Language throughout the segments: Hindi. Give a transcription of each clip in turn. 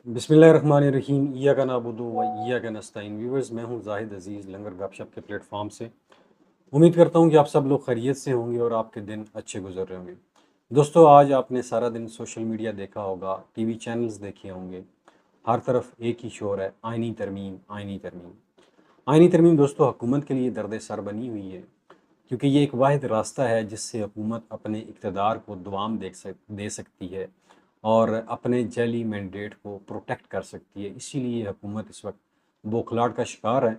बिस्मिल्लाहिर्रहमानिर्रहीम इय्याका नअबुदु व इय्याका नस्तईन। व्यूअर्स, मैं हूं जाहिद अजीज़ लंगर गपशप के प्लेटफॉर्म से। उम्मीद करता हूं कि आप सब लोग खैरियत से होंगे और आपके दिन अच्छे गुजर रहे होंगे। दोस्तों, आज आपने सारा दिन सोशल मीडिया देखा होगा, टीवी चैनल्स देखे होंगे। हर तरफ एक ही शोर है, आइनी तरमीम, आइनी तरमीम। आइनी तरमीम दोस्तों हुकूमत के लिए दर्द सर बनी हुई है, क्योंकि ये एक वाहिद रास्ता है जिससे हुकूमत अपने इक़्तिदार को दुआम दे सकती है और अपने जैली मैंडेट को प्रोटेक्ट कर सकती है। इसीलिए हुकूमत इस वक्त बौखलाहट का शिकार है।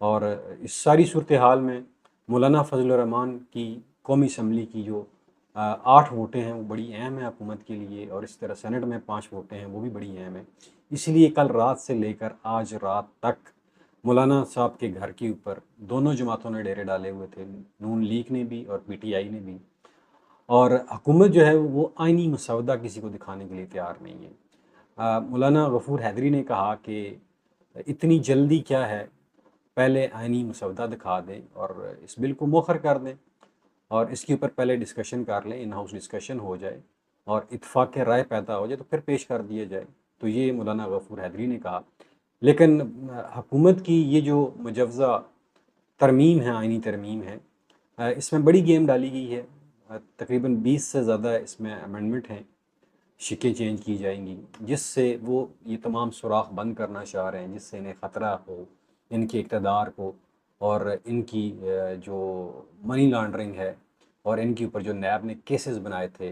और इस सारी सूरत हाल में मौलाना फजल रहमान की कौमी असम्बली की जो 8 वोटें हैं वो बड़ी अहम है हुकूमत के लिए, और इस तरह सेनेट में 5 वोटें हैं वो भी बड़ी अहम है। इसीलिए कल रात से लेकर आज रात तक मौलाना साहब के घर के ऊपर दोनों जमातों ने डेरे डाले हुए थे, नून लीग ने भी और पीटीआई ने भी। और हुकूमत जो है वो आइनी मसौदा किसी को दिखाने के लिए तैयार नहीं है। मौलाना गफूर हैदरी ने कहा कि इतनी जल्दी क्या है, पहले आइनी मसौदा दिखा दें और इस बिल को मुखर कर दें और इसके ऊपर पहले डिस्कशन कर लें, इन हाउस डिस्कशन हो जाए और इत्फाक राय पैदा हो जाए तो फिर पेश कर दिया जाए। तो ये मौलाना गफूर हैदरी ने कहा। लेकिन हुकूमत की ये जो मुजवज़ा तरमीम है, आइनी तरमीम है, इसमें बड़ी गेम डाली गई है। तकरीबन 20 से ज़्यादा इसमें अमेंडमेंट हैं, शिकें चेंज की जाएंगी, जिससे वो ये तमाम सुराख बंद करना चाह रहे हैं, जिससे इन्हें ख़तरा हो इनके इक़्तिदार को और इनकी जो मनी लॉन्ड्रिंग है और इनके ऊपर जो नैब ने केसेस बनाए थे,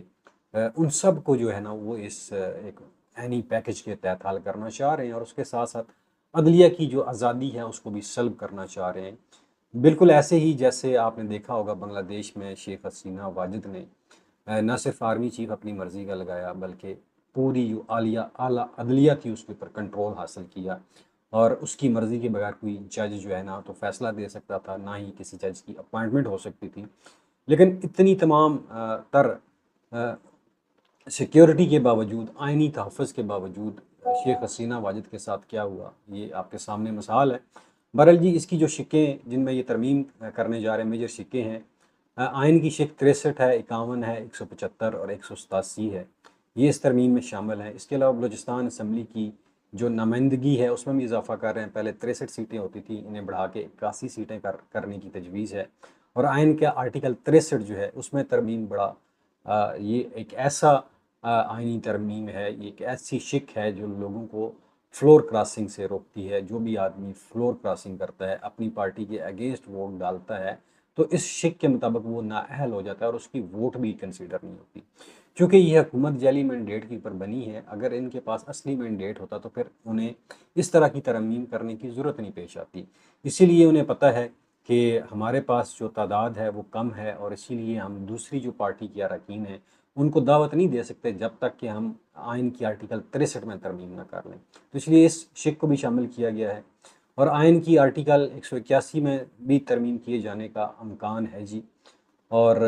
उन सब को जो है ना वो इस एक एनी पैकेज के तहत हल करना चाह रहे हैं। और उसके साथ साथ अदलिया की जो आज़ादी है उसको भी सल्ब करना चाह रहे हैं। बिल्कुल ऐसे ही जैसे आपने देखा होगा बांग्लादेश में शेख हसीना वाजिद ने न सिर्फ आर्मी चीफ अपनी मर्ज़ी का लगाया, बल्कि पूरी जो आला अदलिया थी उसके ऊपर कंट्रोल हासिल किया। और उसकी मर्ज़ी के बगैर कोई जज जो है ना तो फ़ैसला दे सकता था, ना ही किसी जज की अपॉइंटमेंट हो सकती थी। लेकिन इतनी तमाम तर सिक्योरिटी के बावजूद, आइनी तहफ़्फ़ुज़ के बावजूद शेख हसीना वाजिद के साथ क्या हुआ, ये आपके सामने मिसाल है। बहरहाल जी, इसकी जो शिकें जिनमें ये तरमीम करने जा रहे हैं, मेजर शिकें हैं। आइन की शिक 63 है, 51 है, 175 और 187 है। ये इस तरमीम में शामिल हैं। इसके अलावा बलूचिस्तान असम्बली की जो नुमाइंदगी है उसमें भी इजाफा कर रहे हैं। पहले 63 सीटें होती थी, इन्हें बढ़ा के 81 सीटें करने की तजवीज़ है। और आइन का आर्टिकल 63 जो है उसमें तरमीम बड़ा ये एक ऐसा आइनी तरमीम है, ये एक ऐसी शिक है जो लोगों को फ्लोर क्रॉसिंग से रोकती है। जो भी आदमी फ्लोर क्रॉसिंग करता है, अपनी पार्टी के अगेंस्ट वोट डालता है, तो इस शिक के मुताबिक वो नाअहल हो जाता है और उसकी वोट भी कंसीडर नहीं होती। क्योंकि ये हुकूमत जाली मैंडेट के ऊपर बनी है, अगर इनके पास असली मैंडेट होता तो फिर उन्हें इस तरह की तरमीम करने की ज़रूरत नहीं पेश आती। इसीलिए उन्हें पता है कि हमारे पास जो तादाद है वो कम है, और इसीलिए हम दूसरी जो पार्टी के अरकान हैं उनको दावत नहीं दे सकते जब तक कि हम आइन की आर्टिकल 63 में तरमीम ना कर लें। तो इसलिए इस शिक को भी शामिल किया गया है। और आइन की आर्टिकल 181 में भी तरमीम किए जाने का अमकान है जी। और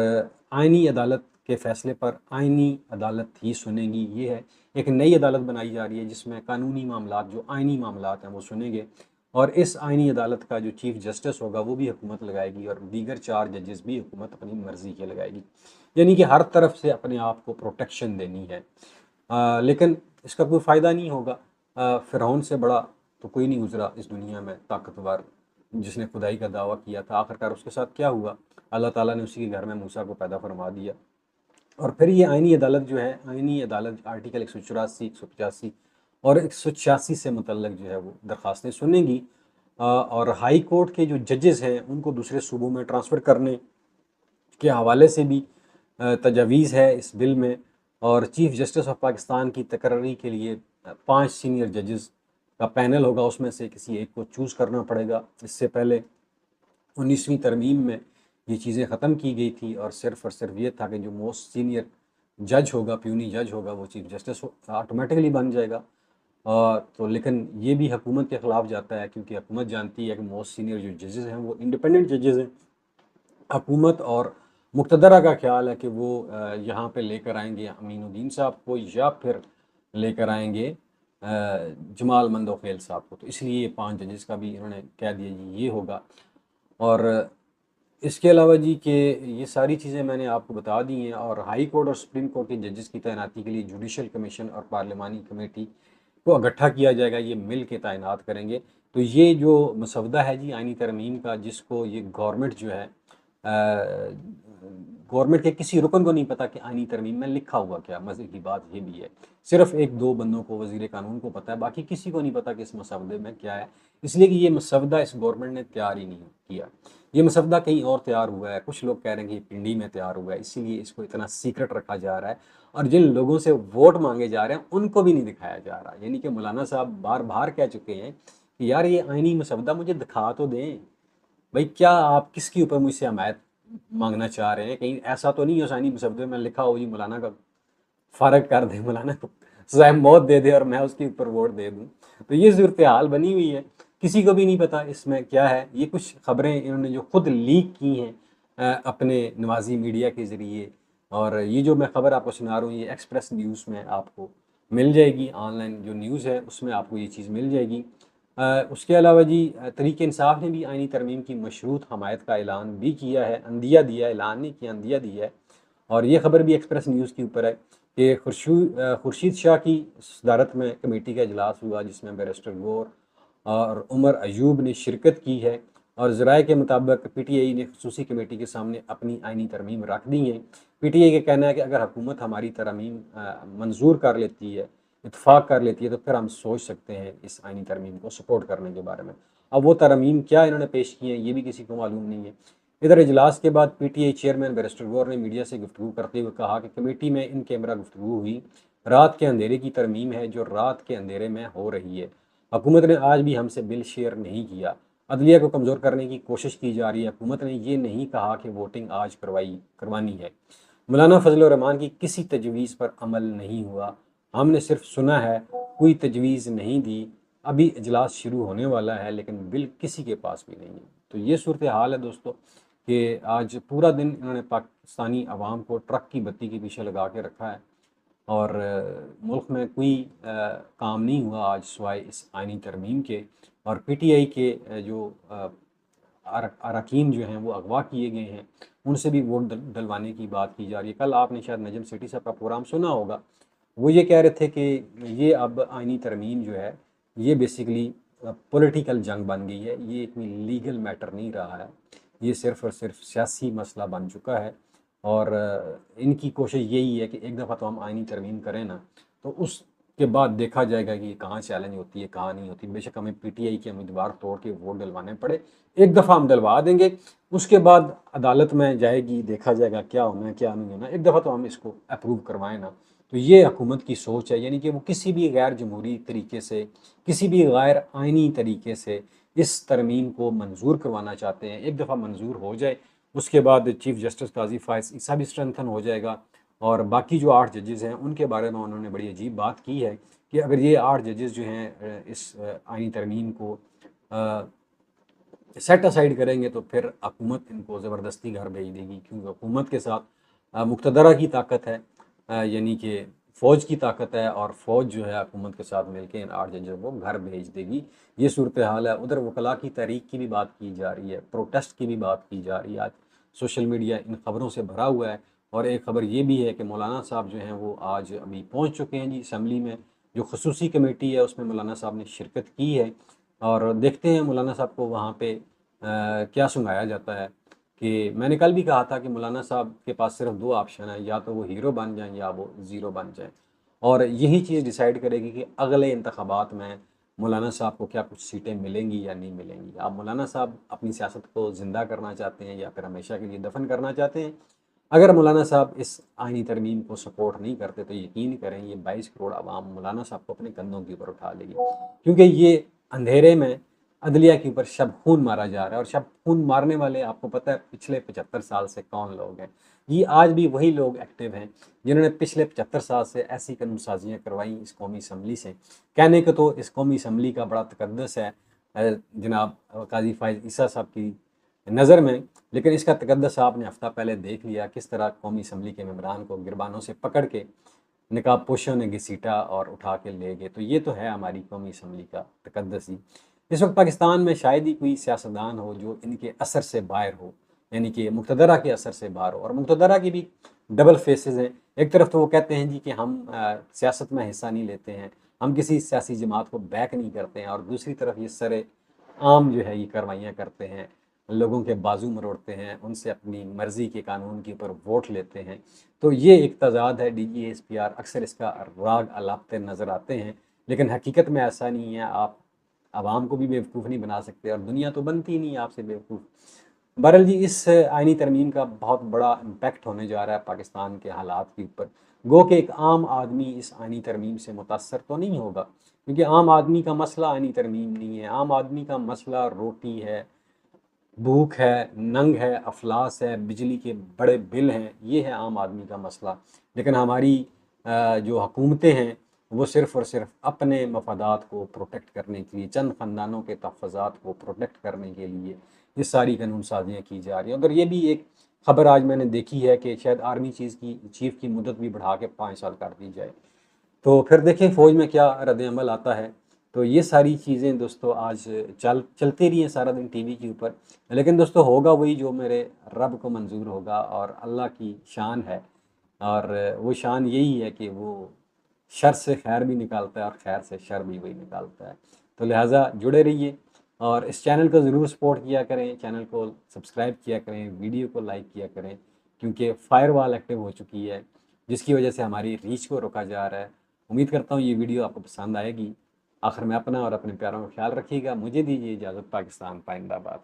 आइनी अदालत के फ़ैसले पर आइनी अदालत ही सुनेगी। ये है, एक नई अदालत बनाई जा रही है जिसमें कानूनी मामलात, जो आइनी मामलात हैं वो सुनेंगे। और इस आइनी अदालत का जो चीफ जस्टिस होगा वो भी हुकूमत लगाएगी और दीगर 4 जजेस भी हुकूमत अपनी मर्ज़ी के लगाएगी। यानी कि हर तरफ से अपने आप को प्रोटेक्शन देनी है। लेकिन इसका कोई फ़ायदा नहीं होगा। फ़िरौन से बड़ा तो कोई नहीं गुज़रा इस दुनिया में ताकतवर, जिसने खुदाई का दावा किया था। आखिरकार उसके साथ क्या हुआ? अल्लाह ताला ने उसी के घर में मूसा को पैदा फरमा दिया। और फिर ये आइनी अदालत जो है, आइनी अदालत आर्टिकल 184, 185 और 186 से मुतल्लक जो है वो दरख्वास्तें सुनेगी। और हाई कोर्ट के जो जजेस हैं उनको दूसरे सूबों में ट्रांसफ़र करने के हवाले से भी तजवीज़ है इस बिल में। और चीफ़ जस्टिस ऑफ पाकिस्तान की तकर्री के लिए 5 सीनियर जजेस का पैनल होगा, उसमें से किसी एक को चूज़ करना पड़ेगा। इससे पहले 19वीं तरमीम में ये चीज़ें ख़त्म की गई थी और सिर्फ़ ये था कि जो मोस्ट सीनियर जज होगा, प्यूनी जज होगा, वो चीफ़ जस्टिस ऑटोमेटिकली बन जाएगा। तो लेकिन ये भी हुकूमत के ख़िलाफ़ जाता है, क्योंकि हुकूमत जानती है कि मोस्ट सीनियर जो जजेस हैं वो इंडिपेंडेंट जजेस हैं। हुकूमत और मुक़्तदरा का ख़्याल है कि वो यहाँ पे लेकर आएंगे अमीनुद्दीन साहब को, या फिर लेकर आएंगे जमाल मंदोखेल साहब को। तो इसलिए ये 5 जजेस का भी इन्होंने कह दिया जी ये होगा। और इसके अलावा जी कि ये सारी चीज़ें मैंने आपको बता दी हैं। और हाई कोर्ट और सुप्रीम कोर्ट के जजेस की तैनाती के लिए जुडिशल कमीशन और पार्लिमानी कमेटी को इकट्ठा किया जाएगा, ये मिल के तैनात करेंगे। तो ये जो मसवदा है जी आइनी तरमीम का, जिसको ये गवर्नमेंट जो है गवर्नमेंट के किसी रुकन को नहीं पता कि आइनी तरमीम में लिखा हुआ क्या। मज़े की बात ये भी है, सिर्फ एक दो बंदों को, वज़ीर कानून को पता है, बाकी किसी को नहीं पता कि इस मसवदे में क्या है। इसलिए कि ये मसवदा इस गवर्नमेंट ने तैयार ही नहीं किया। ये मसवदा कहीं और तैयार हुआ है, कुछ लोग कह रहे हैं कि ये पिंडी में तैयार हुआ है, इसीलिए इसको इतना सीक्रेट रखा जा रहा है। और जिन लोगों से वोट मांगे जा रहे हैं उनको भी नहीं दिखाया जा रहा। यानी कि मौलाना साहब बार बार कह चुके हैं कि यार ये आइनी मसवदा मुझे दिखा तो दें। भाई क्या आप किसके ऊपर मुझसे हमायत मांगना चाह रहे हैं? कहीं ऐसा तो नहीं है उस आइनी मसवदे में लिखा हो जी मौलाना का फ़र्क कर दे, मौलाना को सज़ाए मौत दे दे और मैं उसके ऊपर वोट दे दूँ। तो ये सूरत हाल बनी हुई है, किसी को भी नहीं पता इसमें क्या है। ये कुछ ख़बरें इन्होंने जो खुद लीक की हैं अपने नवाजी मीडिया के ज़रिए, और ये जो मैं ख़बर आपको सुना रहा हूँ ये एक्सप्रेस न्यूज़ में आपको मिल जाएगी, ऑनलाइन जो न्यूज़ है उसमें आपको ये चीज़ मिल जाएगी। उसके अलावा जी तहरीक इंसाफ ने भी आइनी तरमीम की मशरूत हमायत का ऐलान भी किया है, अंदिया दिया है, ऐलान नहीं किया, अंदिया दिया है। और ये खबर भी एक्सप्रेस न्यूज़ के ऊपर है कि खुर्शीद शाह की सदारत में कमेटी का इजलास हुआ, जिसमें बैरिस्टर गौर और उमर अयूब ने शिरकत की है। और ज़राए के मुताबिक PTI ने खसूसी कमेटी के सामने अपनी आइनी तरमीम रख दी है। PTI का कहना है कि अगर हुकूमत हमारी तरमीम मंजूर कर लेती है, इत्फाक कर लेती है, तो फिर हम सोच सकते हैं इस आइनी तरमीम को सपोर्ट करने के बारे में। अब वो तरमीम क्या इन्होंने पेश की है ये भी किसी को मालूम नहीं है। इधर इजलास के बाद PTI चेयरमैन बैरिस्टर गौर ने मीडिया से गुफ्तगू करते हुए कहा कि कमेटी में इन कैमरा गुफ्तगू हुई रात के अंधेरे की तरमीम है जो रात के अंधेरे में हो रही है। हुकूमत ने आज भी हमसे बिल शेयर नहीं किया। अदलिया को कमज़ोर करने की कोशिश की जा रही है। हुकूमत ने ये नहीं कहा कि वोटिंग आज करवानी है। मौलाना फजल रहमान की किसी तजवीज़ पर अमल नहीं हुआ, हमने सिर्फ सुना है, कोई तजवीज़ नहीं दी। अभी इजलास शुरू होने वाला है लेकिन बिल किसी के पास भी नहीं है। तो ये सूरत हाल है दोस्तों कि आज पूरा दिन इन्होंने पाकिस्तानी अवाम को ट्रक की बत्ती के पीछे लगा के रखा है, और मुल्क में कोई काम नहीं हुआ आज सिवाय इस आइनी तरमीम के। और PTI के जो अरकान जो हैं वो अगवा किए गए हैं, उनसे भी वोट डलवाने की बात की जा रही है। कल आपने शायद नजम सेठी साहब का प्रोग्राम सुना होगा, वो ये कह रहे थे कि ये अब आइनी तरमीम जो है ये बेसिकली पॉलिटिकल जंग बन गई है, ये कोई लीगल मैटर नहीं रहा है, ये सिर्फ़ और सिर्फ सियासी मसला बन चुका है। और इनकी कोशिश यही है कि एक दफ़ा तो हम आइनी तरमीम करें ना, तो उसके बाद देखा जाएगा कि कहाँ चैलेंज होती है कहाँ नहीं होती। बेशक हमें PTI के उम्मीदवार तोड़ के वोट डलवाने पड़े, एक दफ़ा हम डलवा देंगे, उसके बाद अदालत में जाएगी, देखा जाएगा क्या होना है क्या नहीं होना। एक दफ़ा तो हम इसको अप्रूव करवाएं ना। तो ये हुकूमत की सोच है, यानी कि वो किसी भी गैर जमहूरी तरीके से, किसी भी गैर आइनी तरीके से इस तरमीम को मंजूर करवाना चाहते हैं। एक दफ़ा मंजूर हो जाए, उसके बाद चीफ़ जस्टिस काजी फायज़ ईसा भी स्ट्रेंथन हो जाएगा। और बाकी जो 8 जजेज़ हैं उनके बारे में उन्होंने बड़ी अजीब बात की है कि अगर ये 8 जजेज़ जो हैं इस आइनी तरमीम को सेट असाइड करेंगे तो फिर हुकूमत इनको ज़बरदस्ती घर भेज देगी, क्योंकि हुकूमत के साथ मुक़्तदरा की ताकत है, यानी कि फ़ौज की ताकत है, और फ़ौज जो है हुकूमत के साथ मिलकर इन 8 जजों को घर भेज देगी। ये सूरत हाल है। उधर वकला की तहरीक की भी बात की जा रही है, प्रोटेस्ट की भी बात की जा रही है। आज सोशल मीडिया इन खबरों से भरा हुआ है। और एक ख़बर ये भी है कि मौलाना साहब जो हैं वो आज अभी पहुँच चुके हैं जी असम्बली में। जो खसूसी कमेटी है उसमें मौलाना साहब ने शिरकत की है, और देखते हैं मौलाना साहब को वहाँ पे क्या सुनाया जाता है। कि मैंने कल भी कहा था कि मौलाना साहब के पास सिर्फ 2 ऑप्शन है, या तो वो हीरो बन जाएँ या वो ज़ीरो बन जाएँ। और यही चीज़ डिसाइड करेगी कि अगले इंतखाबात में मौलाना साहब को क्या कुछ सीटें मिलेंगी या नहीं मिलेंगी। आप मौलाना साहब अपनी सियासत को ज़िंदा करना चाहते हैं या फिर हमेशा के लिए दफन करना चाहते हैं? अगर मौलाना साहब इस आइनी तरमीम को सपोर्ट नहीं करते तो यकीन करें ये 22 करोड़ आवाम मौलाना साहब को अपने कंधों के ऊपर उठा लेगी, क्योंकि ये अंधेरे में अदलिया के ऊपर शब खून मारा जा रहा है। और शब खून मारने वाले आपको पता है पिछले 75 साल से कौन लोग हैं? ये आज भी वही लोग एक्टिव हैं जिन्होंने पिछले 75 साल से ऐसी कानून साजियाँ करवाई इस कौमी असम्बली से। कहने को तो इस कौमी असम्बली का बड़ा तकद्दस है जनाब काजी फायज़ ईसा साहब की नज़र में, लेकिन इसका तकद्दस आपने हफ्ता पहले देख लिया, किस तरह कौमी असम्बली के मेंबरान को गिरबानों से पकड़ के नकाब पोशों ने घसीटा और उठा के ले गए। तो ये तो है हमारी कौमी असम्बली का तकद्दस ही। इस वक्त पाकिस्तान में शायद ही कोई सियासतदान हो जो इनके असर से बाहर हो, यानी कि मुक़्तदरा के असर से बाहर हो। और मुक़्तदरा की भी डबल फेसेस हैं। एक तरफ तो वो कहते हैं जी कि हम सियासत में हिस्सा नहीं लेते हैं, हम किसी सियासी जमात को बैक नहीं करते हैं, और दूसरी तरफ ये सरे आम जो है ये कार्रवाइयाँ करते हैं, लोगों के बाजू मरोड़ते हैं, उनसे अपनी मर्ज़ी के कानून के ऊपर वोट लेते हैं। तो ये एक तज़ाद है। DGSPR अक्सर इसका राग अलापते नज़र आते हैं, लेकिन हकीकत में ऐसा नहीं है। आप आवाम को भी बेवकूफ़ नहीं बना सकते, और दुनिया तो बनती ही नहीं आपसे बेवकूफ़। बहरहाल जी, इस आइनी तरमीम का बहुत बड़ा इम्पैक्ट होने जा रहा है पाकिस्तान के हालात के ऊपर। गो कि एक आम आदमी इस आइनी तरमीम से मुतासर तो नहीं होगा, क्योंकि आम आदमी का मसला आइनी तरमीम नहीं है। आम आदमी का मसला रोटी है, भूख है, नंग है, अफलास है, बिजली के बड़े बिल हैं, ये है आम आदमी का मसला। लेकिन हमारी जो हुकूमतें हैं, वो सिर्फ़ और सिर्फ अपने मफादात को प्रोटेक्ट करने के लिए, चंद ख़ानदानों के तहफ़्फ़ुज़ात को प्रोटेक्ट करने के लिए ये सारी कानून साज़ियाँ की जा रही हैं। उधर ये भी एक ख़बर आज मैंने देखी है कि शायद आर्मी चीफ़ की मुद्दत भी बढ़ा के 5 साल कर दी जाए। तो फिर देखें फ़ौज में क्या रद्द-ए-अमल आता है। तो ये सारी चीज़ें दोस्तों आज चलती रही हैं सारा दिन टीवी के ऊपर। लेकिन दोस्तों होगा वही जो मेरे रब को मंज़ूर होगा, और अल्लाह की शान है, और वो शान यही है कि वो शर से खैर भी निकालता है और खैर से शर भी वही निकालता है। तो लिहाज़ा जुड़े रहिए, और इस चैनल को ज़रूर सपोर्ट किया करें, चैनल को सब्सक्राइब किया करें, वीडियो को लाइक किया करें, क्योंकि फ़ायरवॉल एक्टिव हो चुकी है, जिसकी वजह से हमारी रीच को रोका जा रहा है। उम्मीद करता हूँ ये वीडियो आपको पसंद आएगी। आखिर में अपना और अपने प्यारों का ख्याल रखिएगा। मुझे दीजिए इजाज़त। पाकिस्तान पाइंदाबाद।